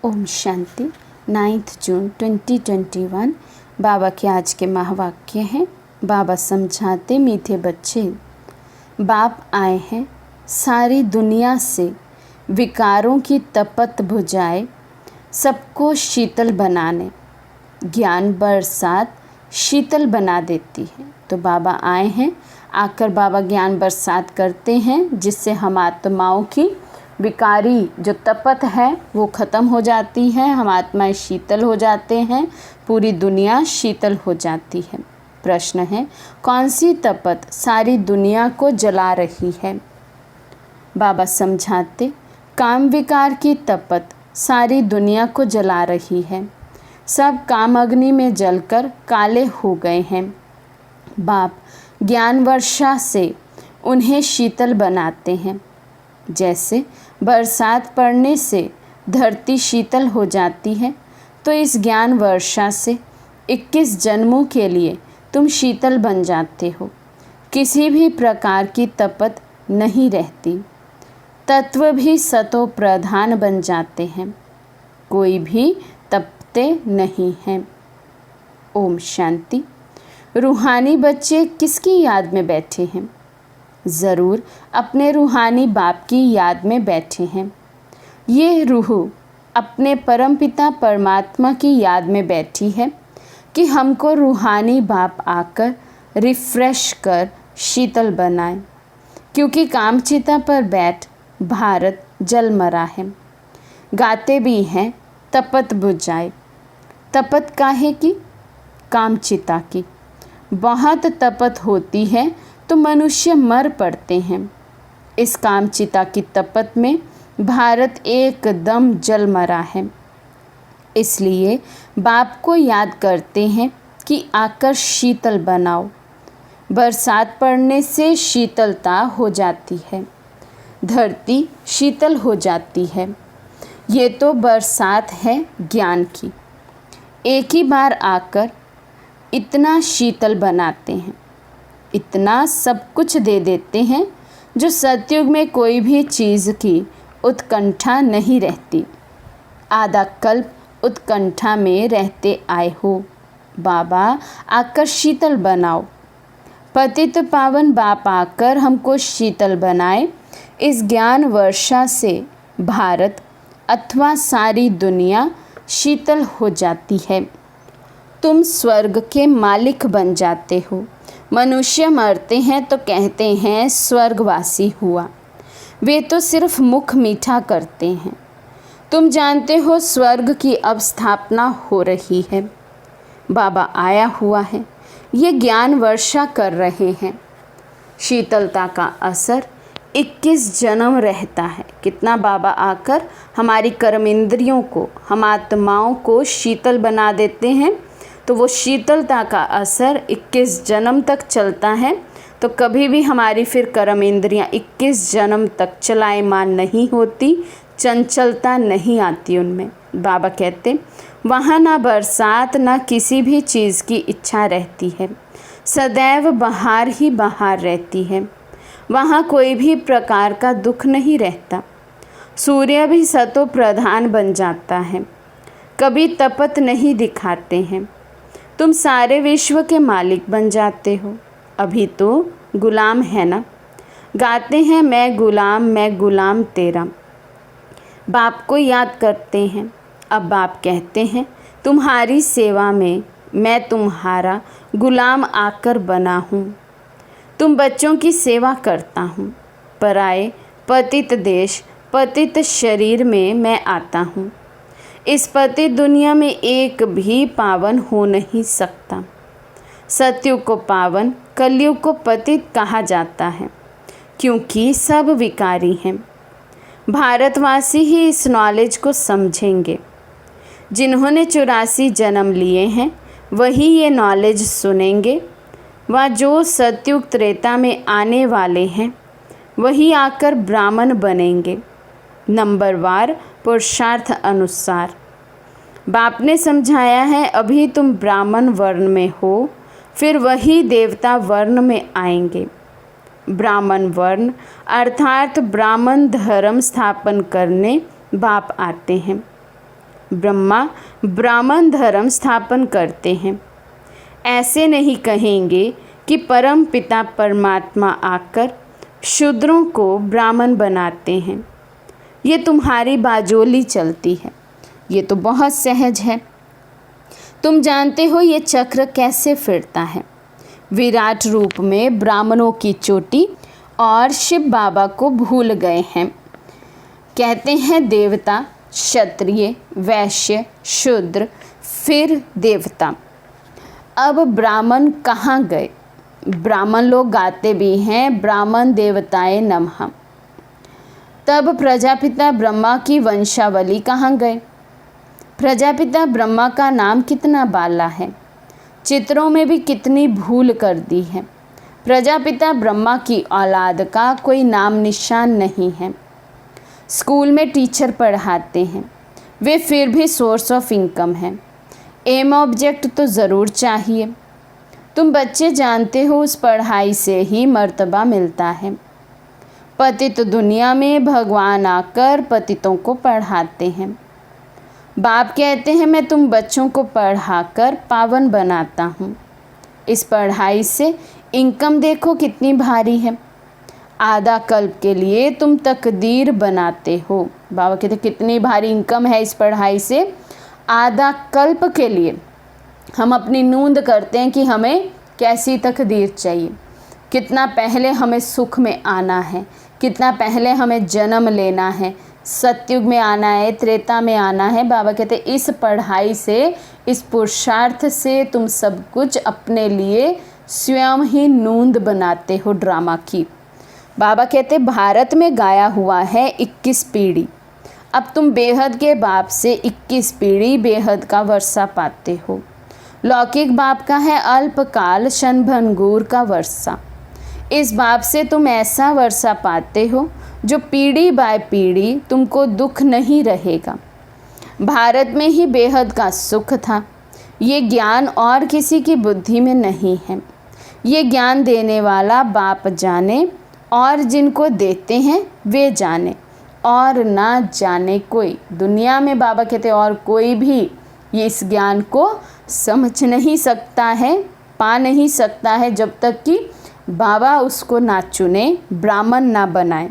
ओम शांति। 9 जून 2021 बाबा के आज के महावाक्य हैं। बाबा समझाते, मीठे बच्चे, बाप आए हैं सारी दुनिया से विकारों की तपत बुझाए सबको शीतल बनाने। ज्ञान बरसात शीतल बना देती है। तो बाबा आए हैं, आकर बाबा ज्ञान बरसात करते हैं, जिससे हम आत्माओं की विकारी जो तपत है वो ख़त्म हो जाती है। हम आत्माएं शीतल हो जाते हैं, पूरी दुनिया शीतल हो जाती है। प्रश्न है, कौन सी तपत सारी दुनिया को जला रही है? बाबा समझाते, काम विकार की तपत सारी दुनिया को जला रही है। सब काम अग्नि में जलकर काले हो गए हैं। बाप ज्ञान वर्षा से उन्हें शीतल बनाते हैं। जैसे बरसात पड़ने से धरती शीतल हो जाती है, तो इस ज्ञान वर्षा से 21 जन्मों के लिए तुम शीतल बन जाते हो। किसी भी प्रकार की तपत नहीं रहती। तत्व भी सतो प्रधान बन जाते हैं, कोई भी तपते नहीं हैं। ओम शांति। रूहानी बच्चे किसकी याद में बैठे हैं? ज़रूर अपने रूहानी बाप की याद में बैठे हैं। ये रूह अपने परमपिता परमात्मा की याद में बैठी है कि हमको रूहानी बाप आकर रिफ्रेश कर शीतल बनाए, क्योंकि कामचिता पर बैठ भारत जल मरा है। गाते भी हैं, तपत बुझाए। तपत काहे की? कामचिता की। बहुत तपत होती है तो मनुष्य मर पड़ते हैं। इस कामचिता की तपत में भारत एकदम जल मरा है। इसलिए बाप को याद करते हैं कि आकर शीतल बनाओ। बरसात पड़ने से शीतलता हो जाती है, धरती शीतल हो जाती है। ये तो बरसात है ज्ञान की। एक ही बार आकर इतना शीतल बनाते हैं, इतना सब कुछ दे देते हैं, जो सतयुग में कोई भी चीज़ की उत्कंठा नहीं रहती। आधा कल्प उत्कंठा में रहते आए हो। बाबा आकर शीतल बनाओ। पतित पावन बाप आकर हमको शीतल बनाए। इस ज्ञान वर्षा से भारत अथवा सारी दुनिया शीतल हो जाती है। तुम स्वर्ग के मालिक बन जाते हो। मनुष्य मरते हैं तो कहते हैं स्वर्गवासी हुआ। वे तो सिर्फ मुख मीठा करते हैं। तुम जानते हो स्वर्ग की अब स्थापना हो रही है। बाबा आया हुआ है, ये ज्ञान वर्षा कर रहे हैं। शीतलता का असर 21 जन्म रहता है। कितना बाबा आकर हमारी कर्म इंद्रियों को, हम आत्माओं को शीतल बना देते हैं, तो वो शीतलता का असर 21 जन्म तक चलता है। तो कभी भी हमारी फिर कर्म इंद्रियाँ 21 जन्म तक चलायमान नहीं होती, चंचलता नहीं आती उनमें। बाबा कहते, वहाँ ना बरसात ना किसी भी चीज़ की इच्छा रहती है, सदैव बाहर ही बाहर रहती है। वहाँ कोई भी प्रकार का दुख नहीं रहता। सूर्य भी सतो प्रधान बन जाता है, कभी तपत नहीं दिखाते हैं। तुम सारे विश्व के मालिक बन जाते हो। अभी तो गुलाम है ना। गाते हैं, मैं गुलाम तेरा। बाप को याद करते हैं। अब बाप कहते हैं, तुम्हारी सेवा में मैं तुम्हारा गुलाम आकर बना हूँ। तुम बच्चों की सेवा करता हूँ। पराए पतित देश, पतित शरीर में मैं आता हूँ। इस पतित दुनिया में एक भी पावन हो नहीं सकता। सतयुग को पावन, कलयुग को पतित कहा जाता है, क्योंकि सब विकारी हैं। भारतवासी ही इस नॉलेज को समझेंगे। जिन्होंने 84 जन्म लिए हैं वही ये नॉलेज सुनेंगे। वह जो सतयुग त्रेता में आने वाले हैं वही आकर ब्राह्मण बनेंगे, नंबरवार पुरुषार्थ अनुसार। बाप ने समझाया है, अभी तुम ब्राह्मण वर्ण में हो, फिर वही देवता वर्ण में आएंगे। ब्राह्मण वर्ण अर्थात ब्राह्मण धर्म स्थापन करने बाप आते हैं। ब्रह्मा ब्राह्मण धर्म स्थापन करते हैं। ऐसे नहीं कहेंगे कि परम पिता परमात्मा आकर शूद्रों को ब्राह्मण बनाते हैं। ये तुम्हारी बाजोली चलती है। ये तो बहुत सहज है। तुम जानते हो ये चक्र कैसे फिरता है। विराट रूप में ब्राह्मणों की चोटी और शिव बाबा को भूल गए हैं। कहते हैं देवता, क्षत्रिय, वैश्य, शूद्र, फिर देवता। अब ब्राह्मण कहाँ गए? ब्राह्मण लोग गाते भी हैं, ब्राह्मण देवताए नमः। तब प्रजापिता ब्रह्मा की वंशावली कहाँ गए? प्रजापिता ब्रह्मा का नाम कितना बाला है, चित्रों में भी कितनी भूल कर दी है। प्रजापिता ब्रह्मा की औलाद का कोई नाम निशान नहीं है। स्कूल में टीचर पढ़ाते हैं, वे फिर भी सोर्स ऑफ इनकम है। एम ऑब्जेक्ट तो ज़रूर चाहिए। तुम बच्चे जानते हो उस पढ़ाई से ही मर्तबा मिलता है। पतित दुनिया में भगवान आकर पतितों को पढ़ाते हैं। बाप कहते हैं मैं तुम बच्चों को पढ़ाकर पावन बनाता हूँ। इस पढ़ाई से इनकम देखो कितनी भारी है। आधा कल्प के लिए तुम तकदीर बनाते हो। बाबा कहते कितनी भारी इनकम है इस पढ़ाई से। आधा कल्प के लिए हम अपनी नूंद करते हैं कि हमें कैसी तकदीर चाहिए, कितना पहले हमें सुख में आना है, कितना पहले हमें जन्म लेना है, सतयुग में आना है, त्रेता में आना है। बाबा कहते इस पढ़ाई से, इस पुरुषार्थ से तुम सब कुछ अपने लिए स्वयं ही नूंद बनाते हो ड्रामा की। बाबा कहते भारत में गाया हुआ है 21 पीढ़ी। अब तुम बेहद के बाप से 21 पीढ़ी बेहद का वर्षा पाते हो। लौकिक बाप का है अल्पकाल क्षणभंगुर का वर्षा। इस बाप से तुम ऐसा वर्षा पाते हो जो पीढ़ी बाय पीढ़ी तुमको दुख नहीं रहेगा। भारत में ही बेहद का सुख था। ये ज्ञान और किसी की बुद्धि में नहीं है। ये ज्ञान देने वाला बाप जाने और जिनको देते हैं वे जाने, और ना जाने कोई। दुनिया में बाबा कहते और कोई भी ये इस ज्ञान को समझ नहीं सकता है, पा नहीं सकता है, जब तक कि बाबा उसको ना चुने, ब्राह्मण ना बनाए।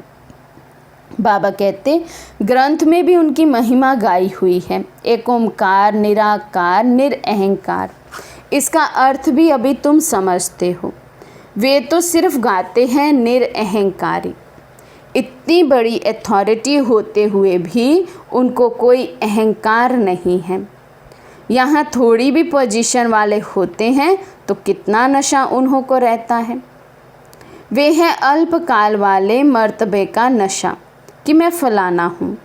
बाबा कहते ग्रंथ में भी उनकी महिमा गाई हुई है। एक ओमकार, निराकार, निरअहंकार। इसका अर्थ भी अभी तुम समझते हो। वे तो सिर्फ गाते हैं निरअहंकारी। इतनी बड़ी अथॉरिटी होते हुए भी उनको कोई अहंकार नहीं है। यहाँ थोड़ी भी पोजीशन वाले होते हैं तो कितना नशा उन्हों को रहता है। वे हैं अल्पकाल वाले मर्तबे का नशा कि मैं फलाना हूँ।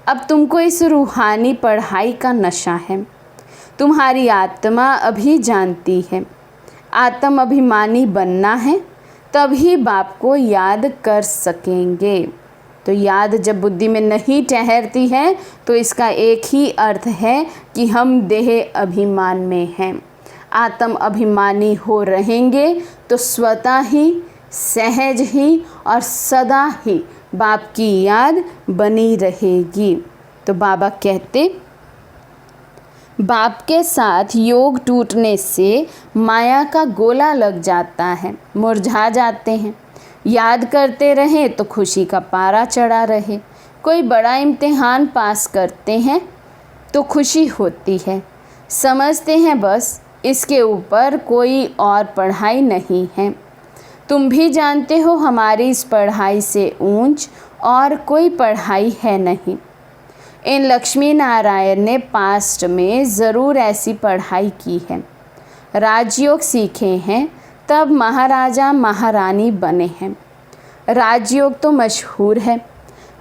अब तुमको इस रूहानी पढ़ाई का नशा है। तुम्हारी आत्मा अभी जानती है। आत्म अभिमानी बनना है, तभी बाप को याद कर सकेंगे। तो याद जब बुद्धि में नहीं ठहरती है तो इसका एक ही अर्थ है कि हम देह अभिमान में हैं। आत्म अभिमानी हो रहेंगे तो स्वतः ही, सहज ही और सदा ही बाप की याद बनी रहेगी। तो बाबा कहते बाप के साथ योग टूटने से माया का गोला लग जाता है, मुरझा जाते हैं। याद करते रहें तो खुशी का पारा चढ़ा रहे। कोई बड़ा इम्तिहान पास करते हैं तो खुशी होती है। समझते हैं बस इसके ऊपर कोई और पढ़ाई नहीं है। तुम भी जानते हो हमारी इस पढ़ाई से ऊंच और कोई पढ़ाई है नहीं। इन लक्ष्मी नारायण ने पास्ट में ज़रूर ऐसी पढ़ाई की है। राजयोग सीखे हैं तब महाराजा महारानी बने हैं। राजयोग तो मशहूर है।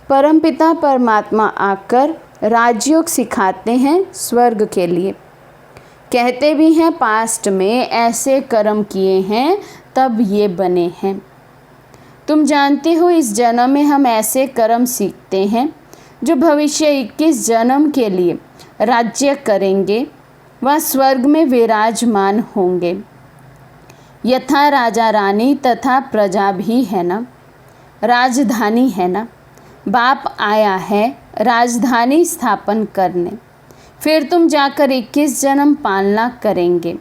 परमपिता परमात्मा आकर राजयोग सिखाते हैं स्वर्ग के लिए। कहते भी हैं पास्ट में ऐसे कर्म किए हैं तब ये बने हैं। तुम जानते हो इस जन्म में हम ऐसे कर्म सीखते हैं जो भविष्य 21 जन्म के लिए राज्य करेंगे, वह स्वर्ग में विराजमान होंगे। यथा राजा रानी तथा प्रजा भी है ना, राजधानी है ना। बाप आया है राजधानी स्थापन करने। फिर तुम जाकर 21 जन्म पालना करेंगे।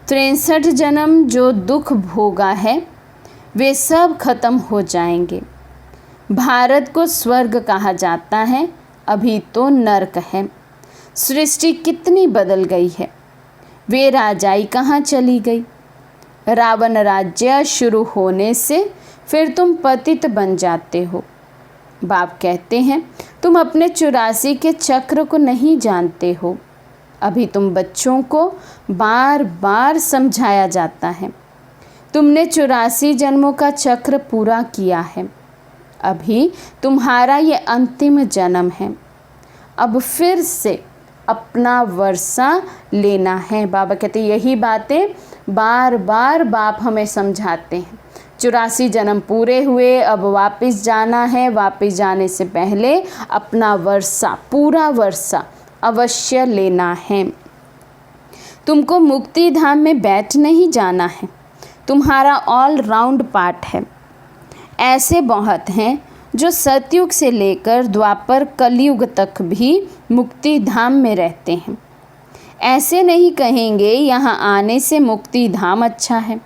63 जन्म जो दुख भोगा है वे सब खत्म हो जाएंगे। भारत को स्वर्ग कहा जाता है, अभी तो नरक है। सृष्टि कितनी बदल गई है, वे राजाई कहाँ चली गई। रावण राज्य शुरू होने से फिर तुम पतित बन जाते हो। बाप कहते हैं तुम अपने 84 के चक्र को नहीं जानते हो। अभी तुम बच्चों को बार बार समझाया जाता है। तुमने 84 जन्मों का चक्र पूरा किया है, अभी तुम्हारा ये अंतिम जन्म है। अब फिर से अपना वर्षा लेना है। बाबा कहते यही बातें बार बार बाप हमें समझाते हैं। 84 जन्म पूरे हुए, अब वापस जाना है। वापस जाने से पहले अपना वर्षा, पूरा वर्षा अवश्य लेना है। तुमको मुक्ति धाम में बैठ नहीं जाना है, तुम्हारा ऑल राउंड पार्ट है। ऐसे बहुत हैं जो सतयुग से लेकर द्वापर कलयुग तक भी मुक्ति धाम में रहते हैं। ऐसे नहीं कहेंगे यहाँ आने से मुक्ति धाम अच्छा है।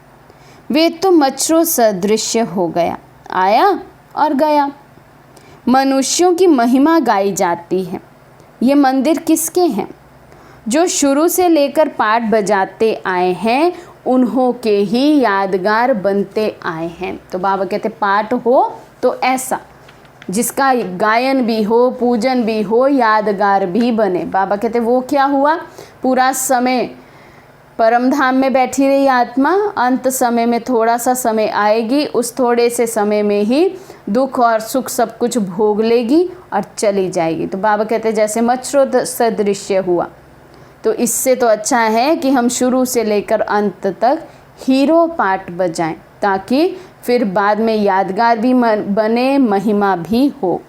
वे तो मच्छरों सदृश हो गया, आया और गया। मनुष्यों की महिमा गाई जाती है। ये मंदिर किसके हैं? जो शुरू से लेकर पाठ बजाते आए हैं, उन्हों के ही यादगार बनते आए हैं। तो बाबा कहते पाठ हो तो ऐसा जिसका गायन भी हो, पूजन भी हो, यादगार भी बने। बाबा कहते वो क्या हुआ, पूरा समय परम धाम में बैठी रही आत्मा, अंत समय में थोड़ा सा समय आएगी, उस थोड़े से समय में ही दुख और सुख सब कुछ भोग लेगी और चली जाएगी। तो बाबा कहते जैसे मच्छरों सदृश्य हुआ। तो इससे तो अच्छा है कि हम शुरू से लेकर अंत तक हीरो पार्ट बजाएं, ताकि फिर बाद में यादगार भी बने, महिमा भी हो।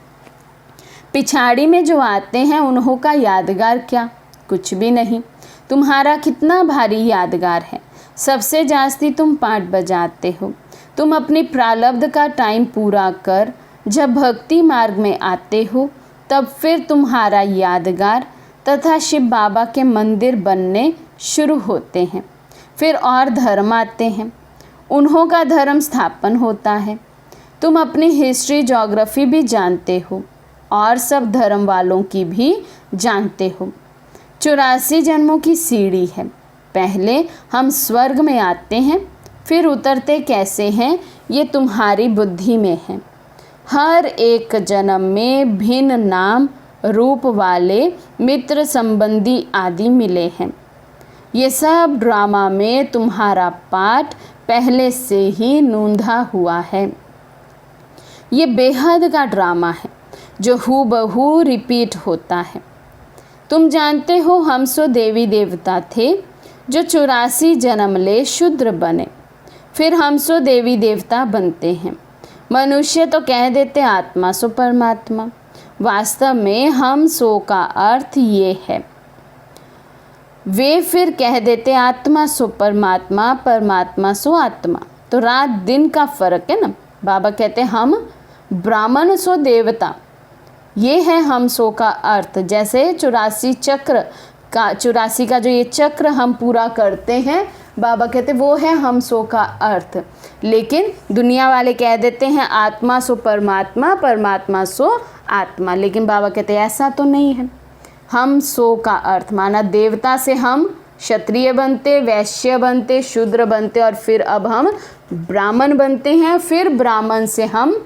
पिछाड़ी में जो आते हैं उन्हों का यादगार क्या, कुछ भी नहीं। तुम्हारा कितना भारी यादगार है, सबसे जास्ती तुम पाठ बजाते हो। तुम अपनी प्रारब्ध का टाइम पूरा कर जब भक्ति मार्ग में आते हो, तब फिर तुम्हारा यादगार तथा शिव बाबा के मंदिर बनने शुरू होते हैं। फिर और धर्म आते हैं, उन्हों का धर्म स्थापन होता है। तुम अपनी हिस्ट्री ज्योग्राफी भी जानते हो और सब धर्म वालों की भी जानते हो। 84 जन्मों की सीढ़ी है। पहले हम स्वर्ग में आते हैं, फिर उतरते कैसे हैं ये तुम्हारी बुद्धि में है। हर एक जन्म में भिन्न नाम रूप वाले मित्र संबंधी आदि मिले हैं। ये सब ड्रामा में तुम्हारा पाठ पहले से ही नूंधा हुआ है। ये बेहद का ड्रामा है जो हूबहू रिपीट होता है। तुम जानते हो हम सो देवी देवता थे जो 84 जन्म ले शूद्र बने, फिर हम सो देवी देवता बनते हैं। मनुष्य तो कह देते आत्मा सो परमात्मा, वास्तव में हम सो का अर्थ ये है। वे फिर कह देते आत्मा सो परमात्मा, परमात्मा सो आत्मा। तो रात दिन का फर्क है ना। बाबा कहते हम ब्राह्मण सो देवता, ये है हम सो का अर्थ। जैसे 84 चक्र का 84 का जो ये चक्र हम पूरा करते हैं, बाबा कहते वो है हम सो का अर्थ। लेकिन दुनिया वाले कह देते हैं आत्मा सो परमात्मा, परमात्मा सो आत्मा। लेकिन बाबा कहते ऐसा तो नहीं है। हम सो का अर्थ माना देवता से हम क्षत्रिय बनते, वैश्य बनते, शूद्र बनते और फिर अब हम ब्राह्मण बनते हैं, फिर ब्राह्मण से हम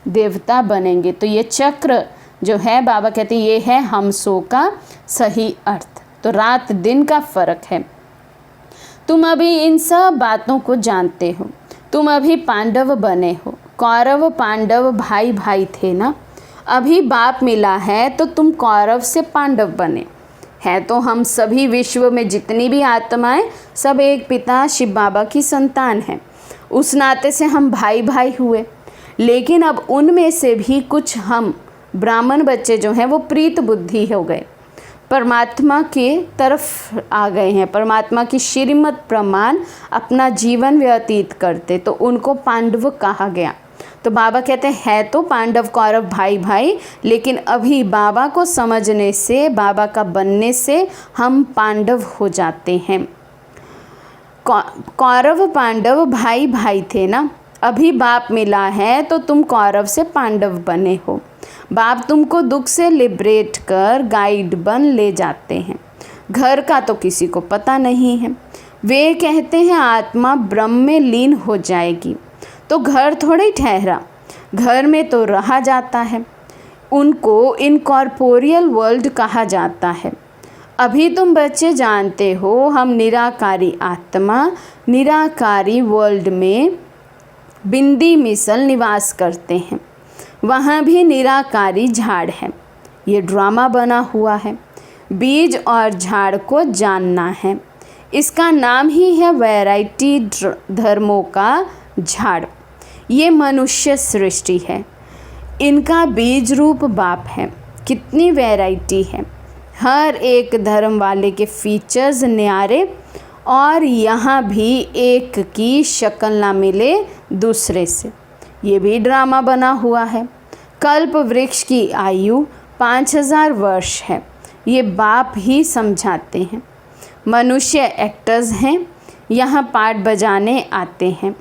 देवता बनेंगे। तो ये चक्र जो है बाबा कहते ये है हम सो का सही अर्थ। तो रात दिन का फर्क है। तुम अभी इन सब बातों को जानते हो। तुम अभी पांडव बने हो। कौरव पांडव भाई भाई थे ना। अभी बाप मिला है तो तुम कौरव से पांडव बने हैं। तो हम सभी विश्व में जितनी भी आत्माएं सब एक पिता शिव बाबा की संतान हैं। उस नाते से हम भाई भाई हुए। लेकिन अब उनमें से भी कुछ हम ब्राह्मण बच्चे जो हैं वो प्रीत बुद्धि हो गए, परमात्मा के तरफ आ गए हैं। परमात्मा की श्रीमत प्रमाण अपना जीवन व्यतीत करते, तो उनको पांडव कहा गया। तो बाबा कहते हैं है तो पांडव कौरव भाई भाई, लेकिन अभी बाबा को समझने से, बाबा का बनने से हम पांडव हो जाते हैं। कौरव पांडव भाई भाई थे ना, अभी बाप मिला है तो तुम कौरव से पांडव बने हो। बाप तुमको दुख से लिबरेट कर गाइड बन ले जाते हैं। घर का तो किसी को पता नहीं है। वे कहते हैं आत्मा ब्रह्म में लीन हो जाएगी, तो घर थोड़े ठहरा, घर में तो रहा जाता है। उनको इनकॉर्पोरियल वर्ल्ड कहा जाता है। अभी तुम बच्चे जानते हो हम निराकारी आत्मा निराकारी वर्ल्ड में बिंदी मिसल निवास करते हैं। वहाँ भी निराकारी झाड़ है। ये ड्रामा बना हुआ है। बीज और झाड़ को जानना है। इसका नाम ही है वैरायटी धर्मों का झाड़। ये मनुष्य सृष्टि है, इनका बीज रूप बाप है। कितनी वैरायटी है, हर एक धर्म वाले के फीचर्स न्यारे, और यहाँ भी एक की शक्ल ना मिले दूसरे से। ये भी ड्रामा बना हुआ है। कल्प वृक्ष की आयु 5000 वर्ष है, ये बाप ही समझाते हैं। मनुष्य एक्टर्स हैं, यहाँ पाठ बजाने आते हैं।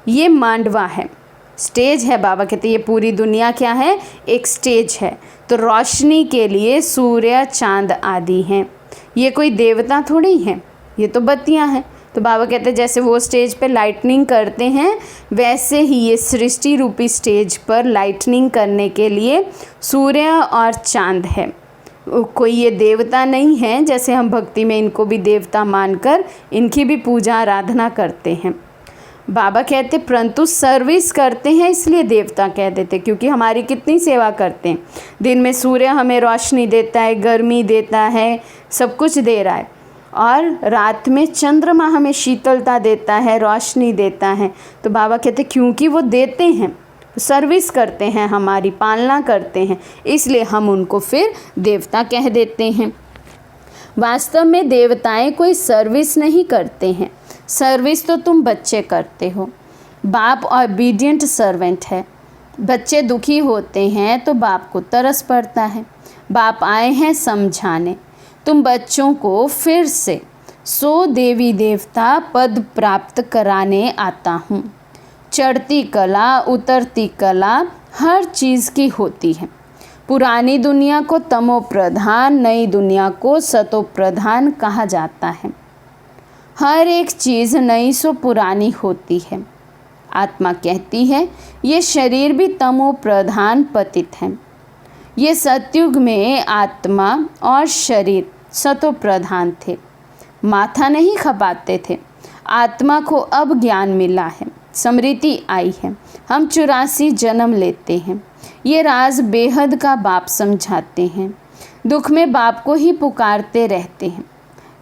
ये मांडवा है, स्टेज है। बाबा कहते हैं ये पूरी दुनिया क्या है, एक स्टेज है। तो रोशनी के लिए सूर्य चांद आदि हैं। ये कोई देवता थोड़ी हैं, ये तो बत्तियां हैं। तो बाबा कहते हैं जैसे वो स्टेज पे लाइटनिंग करते हैं, वैसे ही ये सृष्टि रूपी स्टेज पर लाइटनिंग करने के लिए सूर्य और चांद है। कोई ये देवता नहीं है, जैसे हम भक्ति में इनको भी देवता मानकर इनकी भी पूजा आराधना करते हैं। बाबा कहते परंतु सर्विस करते हैं इसलिए देवता कह देते, क्योंकि हमारी कितनी सेवा करते हैं। दिन में सूर्य हमें रोशनी देता है, गर्मी देता है, सब कुछ दे रहा है, और रात में चंद्रमा हमें शीतलता देता है, रोशनी देता है। तो बाबा कहते क्योंकि वो देते हैं, सर्विस करते हैं, हमारी पालना करते हैं, इसलिए हम उनको फिर देवता कह देते हैं। वास्तव में देवताएं कोई सर्विस नहीं करते हैं, सर्विस तो तुम बच्चे करते हो। बाप ऑबीडियंट सर्वेंट है। बच्चे दुखी होते हैं तो बाप को तरस पड़ता है। बाप आए हैं समझाने। तुम बच्चों को फिर से 100 देवी देवता पद प्राप्त कराने आता हूँ। चढ़ती कला उतरती कला हर चीज़ की होती है। पुरानी दुनिया को तमो प्रधान, नई दुनिया को सतो प्रधान कहा जाता है। हर एक चीज़ नई सो पुरानी होती है। आत्मा कहती है ये शरीर भी तमो प्रधान पतित है। ये सतयुग में आत्मा और शरीर सतो प्रधान थे, माथा नहीं खपाते थे। आत्मा को अब ज्ञान मिला है, स्मृति आई है, हम 84 जन्म लेते हैं। ये राज बेहद का बाप समझाते हैं। दुख में बाप को ही पुकारते रहते हैं,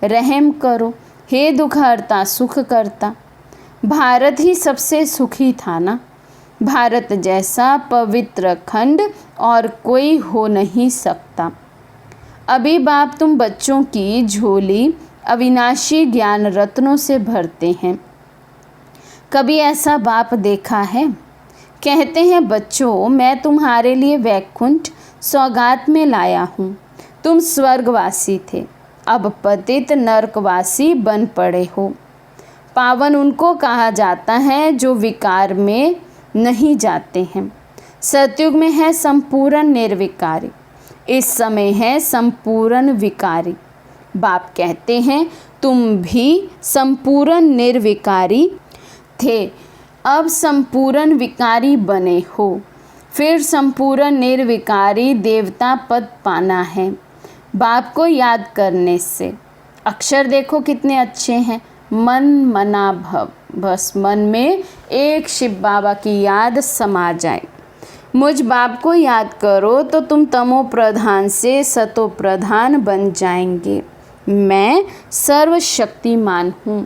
रहम करो हे दुख हरता सुख करता। भारत ही सबसे सुखी था ना, भारत जैसा पवित्र खंड और कोई हो नहीं सकता। अभी बाप तुम बच्चों की झोली अविनाशी ज्ञान रत्नों से भरते हैं। कभी ऐसा बाप देखा है? कहते हैं बच्चों मैं तुम्हारे लिए वैकुंठ सौगात में लाया हूँ। तुम स्वर्गवासी थे, अब पतित नरकवासी बन पड़े हो। पावन उनको कहा जाता है जो विकार में नहीं जाते हैं। सतयुग में है संपूर्ण निर्विकारी, इस समय है संपूर्ण विकारी। बाप कहते हैं तुम भी संपूर्ण निर्विकारी थे, अब संपूर्ण विकारी बने हो। फिर संपूर्ण निर्विकारी देवता पद पाना है बाप को याद करने से। अक्षर देखो कितने अच्छे हैं, मन मना भव, बस मन में एक शिव बाबा की याद समा जाए। मुझ बाप को याद करो तो तुम तमो प्रधान से सतो प्रधान बन जाएंगे। मैं सर्वशक्तिमान हूँ,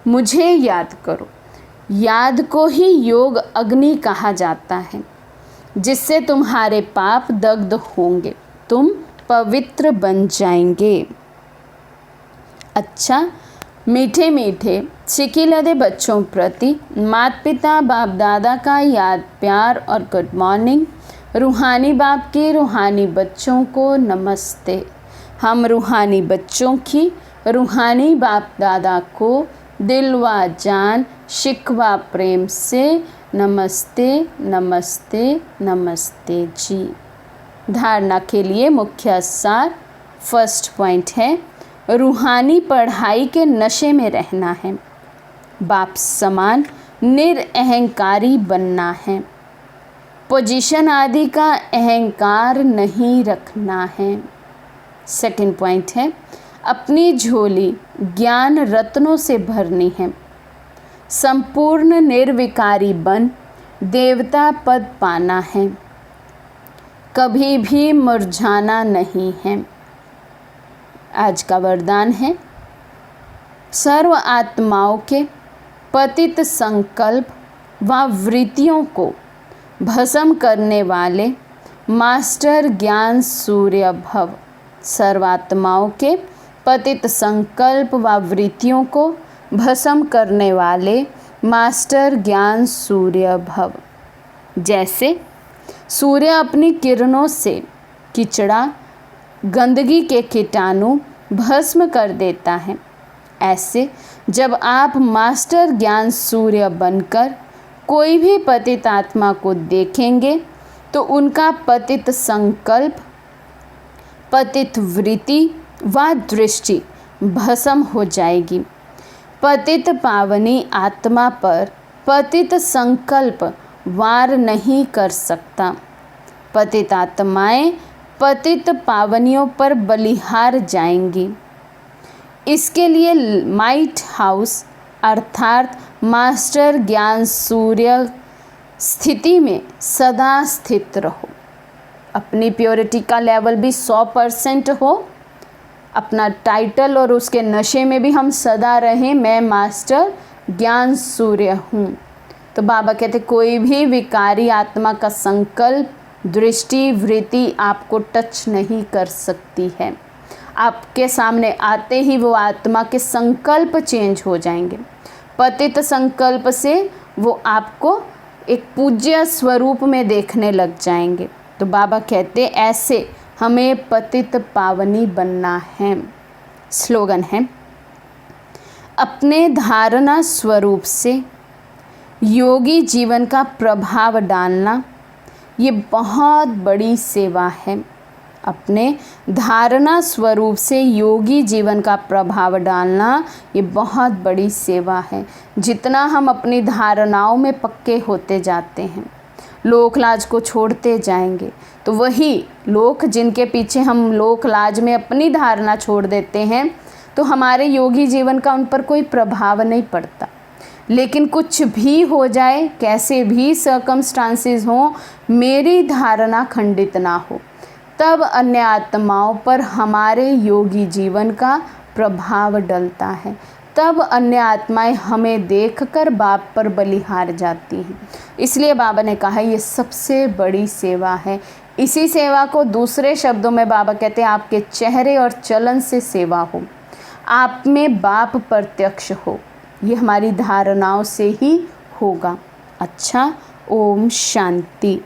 मुझे याद करो। याद को ही योग अग्नि कहा जाता है, जिससे तुम्हारे पाप दग्ध होंगे, तुम पवित्र बन जाएंगे। अच्छा, मीठे मीठे चिकिलदे बच्चों प्रति माता पिता बाप दादा का याद प्यार और गुड मॉर्निंग। रूहानी बाप के रूहानी बच्चों को नमस्ते। हम रूहानी बच्चों की रूहानी बाप दादा को दिल व जान शिकवा प्रेम से नमस्ते नमस्ते नमस्ते जी। धारणा के लिए मुख्य सार। फर्स्ट पॉइंट है रूहानी पढ़ाई के नशे में रहना है। बाप समान निरअहंकारी बनना है। पोजीशन आदि का अहंकार नहीं रखना है। सेकंड पॉइंट है अपनी झोली ज्ञान रत्नों से भरनी है। संपूर्ण निर्विकारी बन देवता पद पाना है। कभी भी मुरझाना नहीं है। आज का वरदान है सर्व आत्माओं के पतित संकल्प व वृत्तियों को भस्म करने वाले मास्टर ज्ञान सूर्य भव। सर्वात्माओं के पतित संकल्प व वृत्तियों को भस्म करने वाले मास्टर ज्ञान सूर्य भव। जैसे सूर्य अपनी किरणों से किचड़ा गंदगी के कीटाणु भस्म कर देता है, ऐसे जब आप मास्टर ज्ञान सूर्य बनकर कोई भी पतित आत्मा को देखेंगे तो उनका पतित संकल्प, पतित वृत्ति व दृष्टि भस्म हो जाएगी। पतित पावनी आत्मा पर पतित संकल्प वार नहीं कर सकता। पतित आत्माएं पतित पावनियों पर बलिहार जाएंगी। इसके लिए माइट हाउस अर्थात मास्टर ज्ञान सूर्य स्थिति में सदा स्थित रहो। अपनी प्योरिटी का लेवल भी 100% हो। अपना टाइटल और उसके नशे में भी हम सदा रहें, मैं मास्टर ज्ञान सूर्य हूँ। तो बाबा कहते कोई भी विकारी आत्मा का संकल्प, दृष्टि, वृत्ति आपको टच नहीं कर सकती है। आपके सामने आते ही वो आत्मा के संकल्प चेंज हो जाएंगे। पतित संकल्प से वो आपको एक पूज्य स्वरूप में देखने लग जाएंगे। तो बाबा कहते ऐसे हमें पतित पावनी बनना है। स्लोगन है अपने धारणा स्वरूप से योगी जीवन का प्रभाव डालना, ये बहुत बड़ी सेवा है। अपने धारणा स्वरूप से योगी जीवन का प्रभाव डालना, ये बहुत बड़ी सेवा है। जितना हम अपनी धारणाओं में पक्के होते जाते हैं, लोक लाज को छोड़ते जाएंगे, तो वही लोक जिनके पीछे हम लोक लाज में अपनी धारणा छोड़ देते हैं, तो हमारे योगी जीवन का उन पर कोई प्रभाव नहीं पड़ता। लेकिन कुछ भी हो जाए, कैसे भी सर्कमस्टांसेस हों, मेरी धारणा खंडित ना हो, तब अन्य आत्माओं पर हमारे योगी जीवन का प्रभाव डलता है। तब अन्य आत्माएं हमें देखकर बाप पर बलिहार जाती हैं। इसलिए बाबा ने कहा ये सबसे बड़ी सेवा है। इसी सेवा को दूसरे शब्दों में बाबा कहते हैं आपके चेहरे और चलन से सेवा हो, आप में बाप प्रत्यक्ष हो। ये हमारी धारणाओं से ही होगा। अच्छा, ओम शांति।